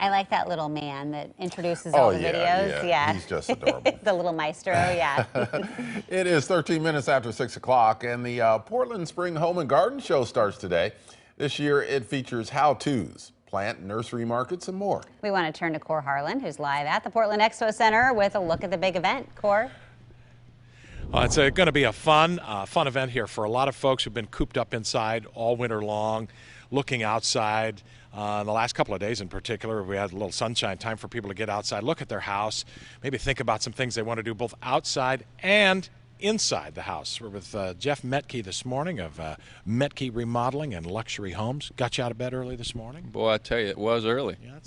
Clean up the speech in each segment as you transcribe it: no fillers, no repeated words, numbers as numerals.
I like that little man that introduces Oh, all the yeah, videos. yeah. He's just adorable. The little maestro, yeah. It is 13 minutes after 6 o'clock, and the Portland Spring Home and Garden Show starts today. This year, it features how-tos, plant nursery markets, and more. We want to turn to Cor Harlan, who's live at the Portland Expo Center with a look at the big event. Cor? It's going to be a fun event here for a lot of folks who've been cooped up inside all winter long, looking outside. The last couple of days in particular, we had a little sunshine time for people to get outside, look at their house, maybe think about some things they want to do both outside and inside the house. We're with Jeff Metke this morning of Metke Remodeling and Luxury Homes. Got you out of bed early this morning? Boy, I tell you, it was early. Yeah,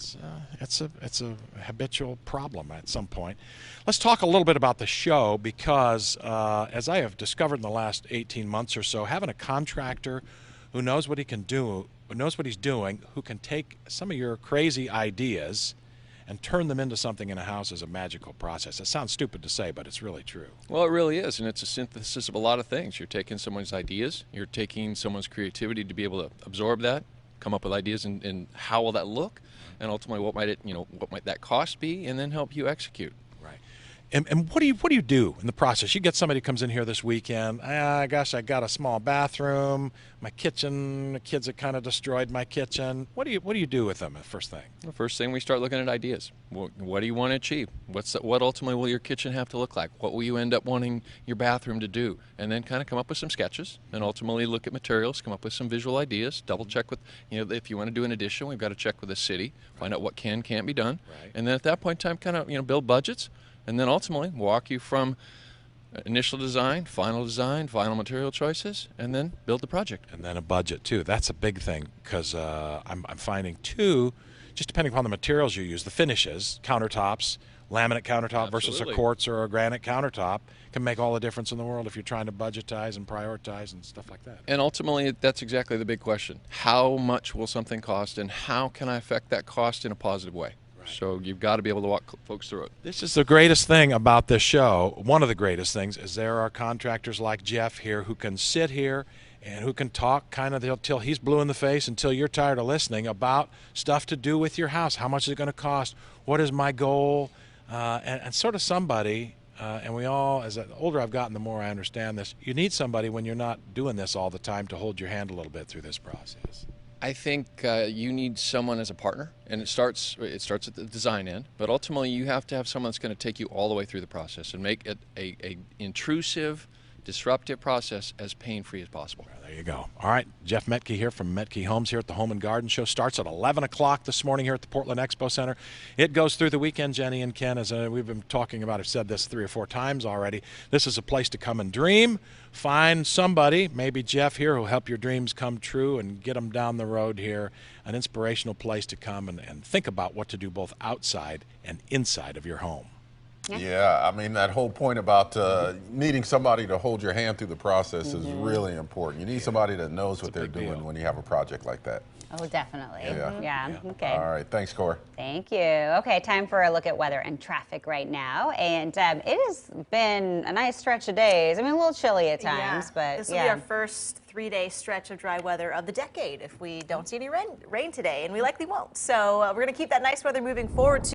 it's a habitual problem at some point. Let's talk a little bit about the show because, as I have discovered in the last 18 months or so, having a contractor who knows what he can do, who knows what he's doing, who can take some of your crazy ideas and turn them into something in a house is a magical process. It sounds stupid to say, but it's really true. Well, it really is, and it's a synthesis of a lot of things. You're taking someone's ideas, you're taking someone's creativity to be able to absorb that, come up with ideas and how will that look, and ultimately what might that cost be, and then help you execute. Right. And what do you do in the process? You get somebody who comes in here this weekend. Gosh, I got a small bathroom, my kitchen. The kids have kind of destroyed my kitchen. What do you do with them? First thing. The first thing, we start looking at ideas. What do you want to achieve? What ultimately will your kitchen have to look like? What will you end up wanting your bathroom to do? And then kind of come up with some sketches, and ultimately look at materials, come up with some visual ideas. Double check with if you want to do an addition, we've got to check with the city, find out what can't be done, right. And then at that point in time, kind of build budgets. And then ultimately walk you from initial design, final material choices, and then build the project. And then a budget too. That's a big thing because I'm finding too, just depending upon the materials you use, the finishes, countertops, laminate countertop versus a quartz or a granite countertop can make all the difference in the world if you're trying to budgetize and prioritize and stuff like that. And ultimately, that's exactly the big question. How much will something cost, and how can I affect that cost in a positive way? So you've got to be able to walk folks through it. This is the greatest thing about this show. One of the greatest things is there are contractors like Jeff here who can sit here and who can talk kind of till he's blue in the face, until you're tired of listening, about stuff to do with your house. How much is it going to cost? What is my goal? And sort of somebody, and we all, as the older I've gotten, the more I understand this, you need somebody when you're not doing this all the time to hold your hand a little bit through this process. I think you need someone as a partner, and it starts at the design end, but ultimately you have to have someone that's going to take you all the way through the process and make it a intrusive, disruptive process as pain-free as possible. Well, there you go. All right, Jeff Metke here from Metke Homes here at the Home and Garden Show. Starts at 11 o'clock this morning here at the Portland Expo Center. It goes through the weekend, Jenny and Ken, as we've been talking about. I've said this 3 or 4 times already. This is a place to come and dream. Find somebody, maybe Jeff here, who'll help your dreams come true and get them down the road here. An inspirational place to come and think about what to do both outside and inside of your home. Yeah, I mean, that whole point about needing somebody to hold your hand through the process is really important. You need somebody that knows what they're doing when you have a project like that. Oh, definitely. Yeah. Okay. All right, thanks, Cor. Thank you. Okay, time for a look at weather and traffic right now. And it has been a nice stretch of days. I mean, a little chilly at times, but this will be our first 3-day stretch of dry weather of the decade if we don't see any rain today, and we likely won't. So we're going to keep that nice weather moving forward.